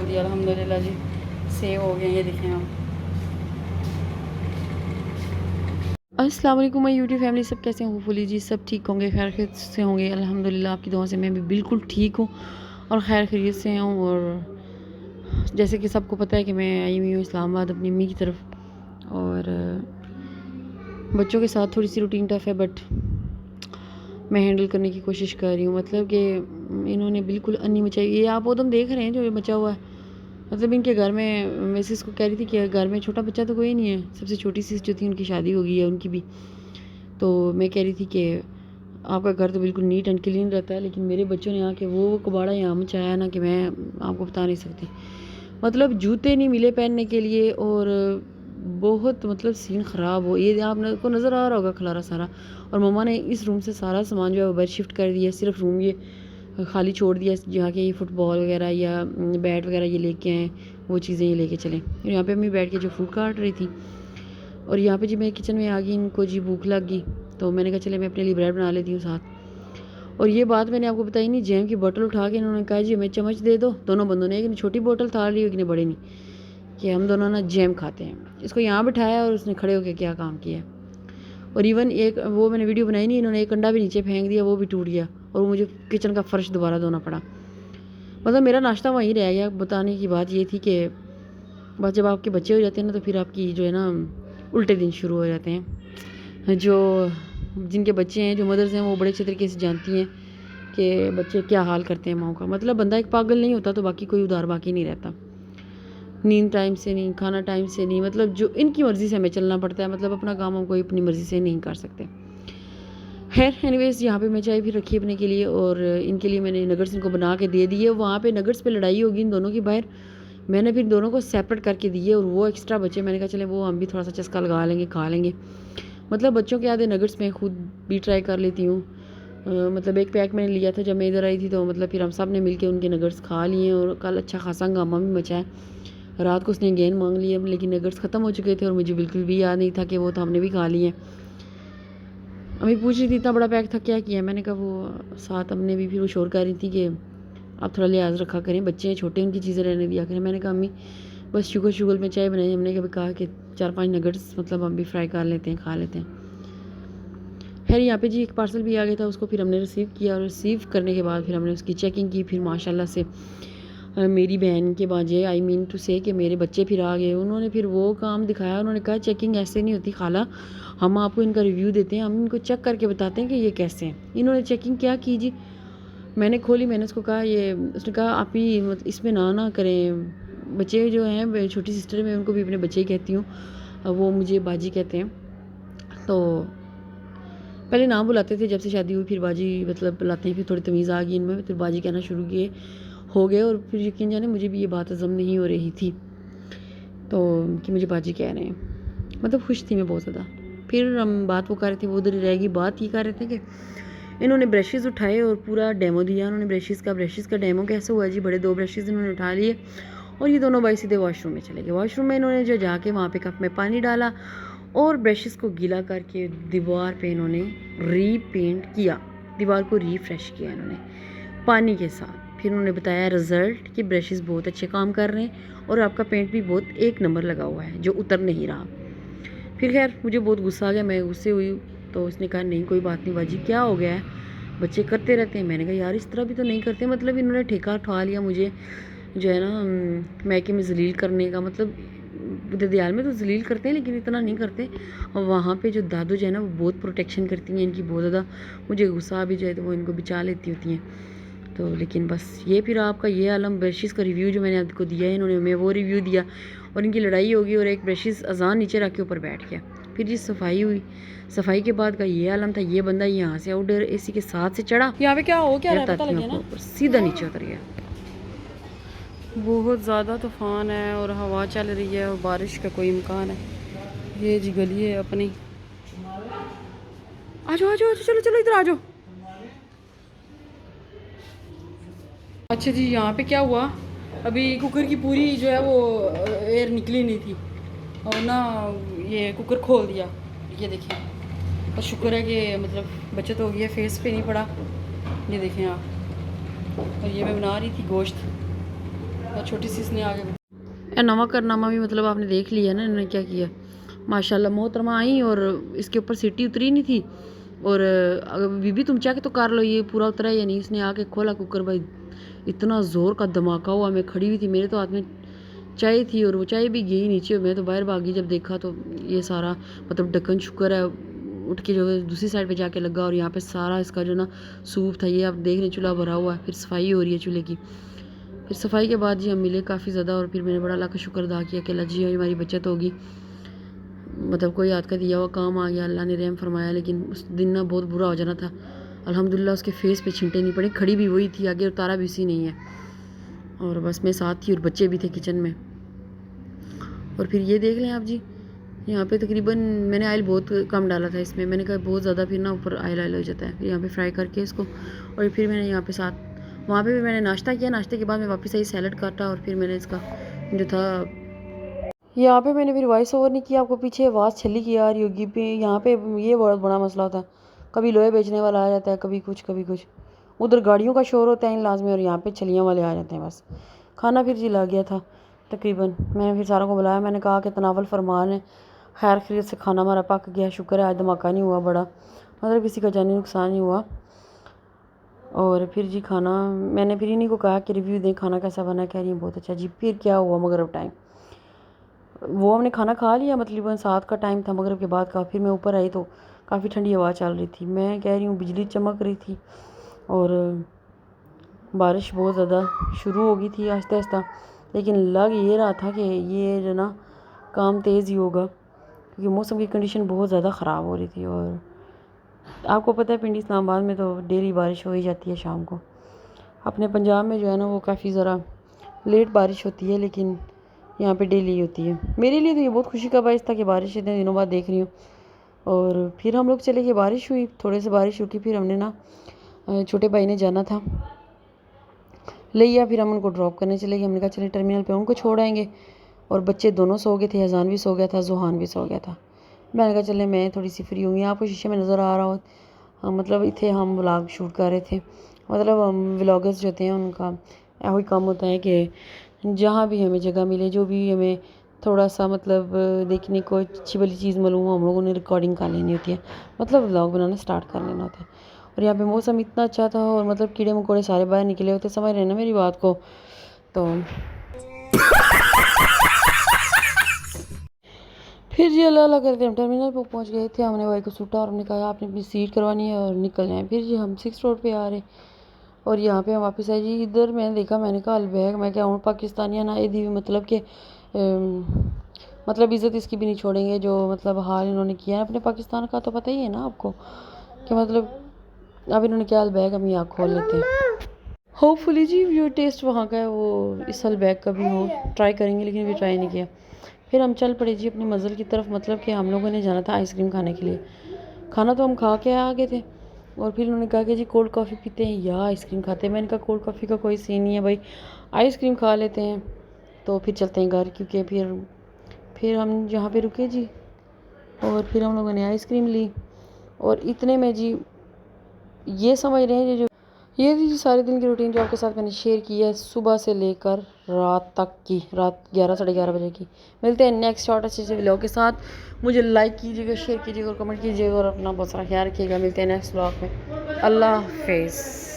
कर दिया अल्हम्दुलिल्लाह जी, सेव हो गए। ये देखें आप। अस्सलाम वालेकुम माय यूट्यूब फैमिली, सब कैसे हैं? होपफुली जी सब ठीक होंगे, खैर खैरियत से होंगे अल्हम्दुलिल्लाह। आपकी दुआ से मैं भी बिल्कुल ठीक हूँ और खैर खैरियत से हूँ। और जैसे कि सबको पता है कि मैं आई हुई हूँ इस्लामाबाद अपनी अम्मी की तरफ, और बच्चों के साथ थोड़ी सी रूटीन टफ़ है, बट मैं हैंडल करने की कोशिश कर रही हूँ। मतलब कि इन्होंने बिल्कुल अन्नी मचाई। ये आप उदम देख रहे हैं जो मचा हुआ है, मतलब इनके घर में, वैसे इसको कह रही थी कि घर में छोटा बच्चा तो कोई नहीं है, सबसे छोटी सी जो थी उनकी शादी हो गई है, उनकी भी। तो मैं कह रही थी कि आपका घर तो बिल्कुल नीट एंड क्लीन रहता है, लेकिन मेरे बच्चों ने आके वो कबाड़ा यहाँ मचाया ना कि मैं आपको बता नहीं सकती। मतलब जूते नहीं मिले पहनने के लिए, और बहुत मतलब सीन ख़राब हो। ये आपको नज़र आ रहा होगा खलारा सारा। और मम्मा ने इस रूम से सारा सामान जो है वो बाहर शिफ्ट कर दिया, सिर्फ रूम ये खाली छोड़ दिया जहाँ के ये फुटबॉल वगैरह या बैट वगैरह ये लेके आए, वो चीज़ें ये लेके चलें। यहाँ पे अम्मी बैठ के जो फूड काट रही थी, और यहाँ पे जी मैं किचन में आ गई, इनको जी भूख लग गई, तो मैंने कहा चले मैं अपने लिए ब्रेड बना लेती हूँ साथ। और ये बात मैंने आपको बताई नहीं, जैम की बोतल उठा के इन्होंने कहा जी हमें चम्मच दे दो, दोनों बंदों ने, एक ने छोटी बोतल था ली, एक ने बड़ी नहीं, कि हम दोनों ना जैम खाते हैं। इसको यहाँ बिठाया और उसने खड़े होकर क्या काम किया। और इवन एक वो मैंने वीडियो बनाई नहीं, इन्होंने एक अंडा भी नीचे फेंक दिया, वो भी टूट गया, और वो मुझे किचन का फ़र्श दोबारा धोना पड़ा। मतलब मेरा नाश्ता वहीं रह गया। बताने की बात ये थी कि बस जब आपके बच्चे हो जाते हैं ना, तो फिर आपकी जो है ना उल्टे दिन शुरू हो जाते हैं। जो जिनके बच्चे हैं, जो मदर्स हैं, वो बड़े अच्छे तरीके से जानती हैं कि बच्चे क्या हाल करते हैं माओ का। मतलब बंदा एक पागल नहीं होता तो बाकी कोई उधार बाकी नहीं रहता। नींद टाइम से नहीं, खाना टाइम से नहीं, मतलब जो इनकी मर्ज़ी से हमें चलना पड़ता है। मतलब अपना काम हम कोई अपनी मर्ज़ी से नहीं कर सकते। खैर एनीवेज़, यहाँ पे मैं चाय भी रखी अपने के लिए, और इनके लिए मैंने नगट्स इनको बना के दे दिए। वहाँ पे नगट्स पे लड़ाई होगी इन दोनों की बाहर, मैंने फिर दोनों को सेपरेट करके दिए, और वो एक्स्ट्रा बचे। मैंने कहा चले वो हम भी थोड़ा सा चस्का लगा लेंगे, खा लेंगे। मतलब बच्चों के आधे नगट्स मैं खुद भी ट्राई कर लेती हूँ। मतलब एक पैक मैंने लिया था जब मैं इधर आई थी, तो मतलब फिर हम सब ने मिलके उनके नगट्स खा लिए, और कल अच्छा खासा हंगामा भी मचा है। रात को उसने गेंद मांग लिया, लेकिन नगट्स ख़त्म हो चुके थे और मुझे बिल्कुल भी याद नहीं था कि वो तो हमने भी खा लिए। अम्मी पूछ रही थी इतना बड़ा पैक था क्या किया। मैंने कहा वो साथ हमने भी, फिर वो शोर कर रही थी कि आप थोड़ा लिहाज रखा करें, बच्चे हैं छोटे, उनकी चीज़ें रहने दिया करें। मैंने कहा अम्मी बस शुगर में चाय बनाई, हमने कभी कहा कि 4-5 नगट्स मतलब हम भी फ्राई कर लेते हैं, खा लेते हैं। खैर यहाँ पे जी एक पार्सल भी आ गया था, उसको फिर हमने रिसीव किया, और रिसीव करने के बाद फिर हमने उसकी चेकिंग की। फिर माशाल्लाह से मेरी बहन के बाजे, आई मीन टू से कि मेरे बच्चे फिर आ गए। उन्होंने फिर वो काम दिखाया, उन्होंने कहा चेकिंग ऐसे नहीं होती खाला, हम आपको इनका रिव्यू देते हैं, हम इनको चेक करके बताते हैं कि ये कैसे हैं। इन्होंने चेकिंग क्या की जी, मैंने खोली, मैंने उसको कहा ये, उसने कहा आप ही मतलब इसमें ना करें। बच्चे जो हैं, छोटी सिस्टर मैं उनको भी अपने बच्चे ही कहती हूँ, वो मुझे बाजी कहते हैं। तो पहले नाम बुलाते थे, जब से शादी हुई फिर बाजी मतलब बुलाते हैं, फिर थोड़ी तमीज़ आ गई इनमें, फिर बाजी कहना शुरू किए हो गए। और फिर यकीन जाने मुझे भी ये बात हज़म नहीं हो रही थी, तो कि मुझे बाजी कह रहे हैं। मतलब खुश थी मैं बहुत ज़्यादा। फिर हम बात वो कर रहे थे, वो उधर ही रह गई। बात ये कर रहे थे कि इन्होंने ब्रशेज़ उठाए और पूरा डेमो दिया उन्होंने ब्रशेज़ का डेमो कैसे हुआ जी। बड़े 2 ब्रशेज़ इन्होंने उठा लिए, और ये दोनों भाई सीधे वॉशरूम में चले गए। वॉशरूम में इन्होंने जो जाके वहाँ पे कप में पानी डाला, और ब्रशेज़ को गीला करके दीवार पे इन्होंने रीपेंट किया, दीवार को रिफ्रेश किया इन्होंने पानी के साथ। फिर उन्होंने बताया रिज़ल्ट कि ब्रशेज़ बहुत अच्छे काम कर रहे हैं, और आपका पेंट भी बहुत 1 नंबर लगा हुआ है, जो उतर नहीं रहा। फिर खैर मुझे बहुत गुस्सा आ गया, मैं गुस्से हुई, तो उसने कहा नहीं कोई बात नहीं बाजी, क्या हो गया है, बच्चे करते रहते हैं। मैंने कहा यार इस तरह भी तो नहीं करते। मतलब इन्होंने ठेका उठा लिया मुझे जो है ना मैके में जलील करने का। मतलब ददियाल में तो जलील करते हैं, लेकिन इतना नहीं करते। और वहाँ पे जो दादू जो है ना, वो बहुत प्रोटेक्शन करती हैं इनकी, बहुत ज़्यादा। मुझे गुस्सा भी जाए तो वो इनको बचा लेती होती हैं। तो लेकिन बस ये फिर आपका ये आलम। ब्रशेज़ का रिव्यू जो मैंने आपको दिया है, इन्होंने मैं वो रिव्यू दिया, और इनकी लड़ाई होगी, और एक ब्रशेज़ अजान नीचे रख के ऊपर बैठ गया। फिर जी सफाई हुई, सफाई के बाद का ये आलम था। ये बंदा यहाँ से आउटडोर एसी के साथ से चढ़ा, यहाँ पे क्या हो क्या रहा है पता लगे ना, सीधा नीचे उतर गया। बहुत ज़्यादा तूफ़ान है और हवा चल रही है, और बारिश का कोई इम्कान है। ये जी गली है अपनी। आ जाओ चलो चलो इधर आ जाओ। अच्छा जी, यहाँ पे क्या हुआ, अभी कुकर की पूरी जो है वो एयर निकली नहीं थी, और ना ये कुकर खोल दिया, ये देखिए। और शुक्र है कि मतलब बचत हो गई है, फेस पे नहीं पड़ा। ये देखें आप। और ये मैं बना रही थी गोश्त, और छोटी सी इसने आगे नवा करनामा भी मतलब आपने देख लिया ना इन्होंने क्या किया। माशाल्लाह मोहतरमा आई और इसके ऊपर सीटी उतरी नहीं थी। और बीबी तुम चाह के तो कर लो ये पूरा उतरा या नहीं। इसने आके खोला कुकर भाई, इतना ज़ोर का धमाका हुआ। मैं खड़ी हुई थी, मेरे तो हाथ में चाय थी और वो चाय भी गई नीचे। मैं तो बाहर भागी, जब देखा तो ये सारा मतलब ढक्कन शुक्र है उठ के जो है दूसरी साइड पे जाके लगा। और यहाँ पे सारा इसका जो ना सूप था, ये आप देख रहे चूल्हा भरा हुआ है। फिर सफाई हो रही है चूल्हे की। फिर सफाई के बाद जी हम मिले काफ़ी ज़्यादा। और फिर मैंने बड़ा अल्लाह का शुक्र अदा किया कि अल्लाह जी हमारी बचत होगी, मतलब कोई हाथ का दिया हुआ काम आ गया, अल्लाह ने रहम फरमाया। लेकिन उस दिन ना बहुत बुरा हो जाना था। अल्हम्दुलिल्लाह उसके फेस पे छींटे नहीं पड़े, खड़ी भी वही थी आगे और तारा भी उसी नहीं है। और बस मैं साथ थी और बच्चे भी थे किचन में। और फिर ये देख लें आप जी, यहाँ पे तकरीबन मैंने ऑयल बहुत कम डाला था इसमें। मैंने कहा बहुत ज़्यादा फिर ना ऊपर ऑयल हो जाता है। फिर यहाँ पे फ्राई करके इसको, और फिर मैंने यहाँ पे साथ वहाँ पे भी मैंने नाश्ता किया। नाश्ते के बाद मैं वापस आई, सैलड काटा और फिर मैंने इसका जो था यहाँ पे मैंने फिर वॉइस ओवर नहीं किया। आपको पीछे आवाज़ छली की आ रही होगी। पे यहाँ पे ये बहुत बड़ा मसला होता है, कभी लोहे बेचने वाला आ जाता है, कभी कुछ कभी कुछ। उधर गाड़ियों का शोर होता है इन लाजमी, और यहाँ पे छलियाँ वाले आ जाते हैं बस। खाना फिर जी ला गया था तकरीबन। मैंने फिर सारों को बुलाया, मैंने कहा कि तनावल फरमान है, खैर खैरियत से खाना हमारा पक गया, शुक्र है आज धमाका नहीं हुआ बड़ा, मतलब किसी का जानी नुकसान नहीं हुआ। और फिर जी खाना मैंने फिर इन्हीं को कहा कि रिव्यू दें खाना कैसा बना। कह रही है बहुत अच्छा जी। फिर क्या हुआ, मगरब टाइम वो हमने खाना खा लिया, मतलब 7 का टाइम था मगरब के बाद का। फिर मैं ऊपर आई तो काफ़ी ठंडी हवा चल रही थी। मैं कह रही हूँ बिजली चमक रही थी और बारिश बहुत ज़्यादा शुरू हो गई थी आहिस्ता आहिस्ता। लेकिन लग ये रहा था कि ये जो ना काम तेज़ ही होगा, क्योंकि मौसम की कंडीशन बहुत ज़्यादा ख़राब हो रही थी। और आपको पता है पिंडी इस्लामाबाद में तो डेली बारिश हो ही जाती है शाम को। अपने पंजाब में जो है ना वो काफ़ी ज़रा लेट बारिश होती है, लेकिन यहाँ पे डेली होती है। मेरे लिए तो ये बहुत खुशी का बायस था कि बारिश इतने दिनों बाद देख रही हूँ। और फिर हम लोग चले गए, बारिश हुई, थोड़े से बारिश रुकी। फिर हमने ना छोटे भाई ने जाना था लिया, फिर हम उनको ड्रॉप करने चले गए। हमने कहा चले टर्मिनल पे उनको छोड़ आएंगे। और बच्चे दोनों सो गए थे, हज़ान भी सो गया था, जुहान भी सो गया था। मैंने कहा चले मैं थोड़ी सी फ्री हूँ। आपको शीशे में नज़र आ रहा हो, मतलब इतने हम व्लॉग शूट कर रहे थे। मतलब व्लॉगर्स जो होते हैं उनका यही काम होता है कि जहाँ भी हमें जगह मिले, जो भी हमें थोड़ा सा मतलब देखने को अच्छी भली चीज़ मालूम हो, हम लोगों ने रिकॉर्डिंग कर लेनी होती है, मतलब व्लॉग बनाना स्टार्ट कर लेना होता है। और यहाँ पे मौसम इतना अच्छा था और मतलब कीड़े मकोड़े सारे बाहर निकले होते, समझ रहे हैं ना मेरी बात को। तो फिर जी अल्लाह अल्लाह करते हम टर्मिनल पर पहुँच गए थे। हमने भाई को सूटा और हमने कहा आपने अपनी सीट करवानी है और निकल जाए। फिर जी हम 6 रोड पे आ रहे और यहाँ पे हम वापस आए जी। इधर मैंने देखा, मैंने कहा अलबैग, मैं क्या हूँ पाकिस्तानी ना ये दी, मतलब कि मतलब इज़्ज़त इसकी भी नहीं छोड़ेंगे जो मतलब हाल इन्होंने किया है अपने पाकिस्तान का। तो पता ही है ना आपको कि मतलब अब इन्होंने क्या अलबैग हम यहाँ खोल लेते हैं। होपफुली जी जो टेस्ट वहाँ का है वो इस अलबैग का भी हो, ट्राई करेंगे, लेकिन अभी ट्राई नहीं किया। फिर हम चल पड़े जी अपनी मंजिल की तरफ, मतलब कि हम लोगों ने जाना था आइसक्रीम खाने के लिए। खाना तो हम खा के आ गए थे और फिर उन्होंने कहा कि जी कोल्ड कॉफ़ी पीते हैं या आइसक्रीम खाते हैं। मैंने कहा कोल्ड कॉफ़ी का कोई सीन नहीं है भाई, आइसक्रीम खा लेते हैं। तो फिर चलते हैं घर, क्योंकि फिर हम जहाँ पे रुके जी और फिर हम लोगों ने आइसक्रीम ली। और इतने में जी ये समझ रहे हैं जो ये थी जी सारे दिन की रूटीन जो आपके साथ मैंने शेयर की है, सुबह से लेकर रात तक की, रात 11 साढ़े 11 बजे की। मिलते हैं नेक्स्ट शॉर्ट अच्छे से व्लॉग के साथ। मुझे लाइक कीजिएगा, शेयर कीजिएगा और कमेंट कीजिएगा और अपना बहुत सारा ख्याल रखिएगा। मिलते हैं नेक्स्ट व्लॉग में। अल्लाह हाफिज़।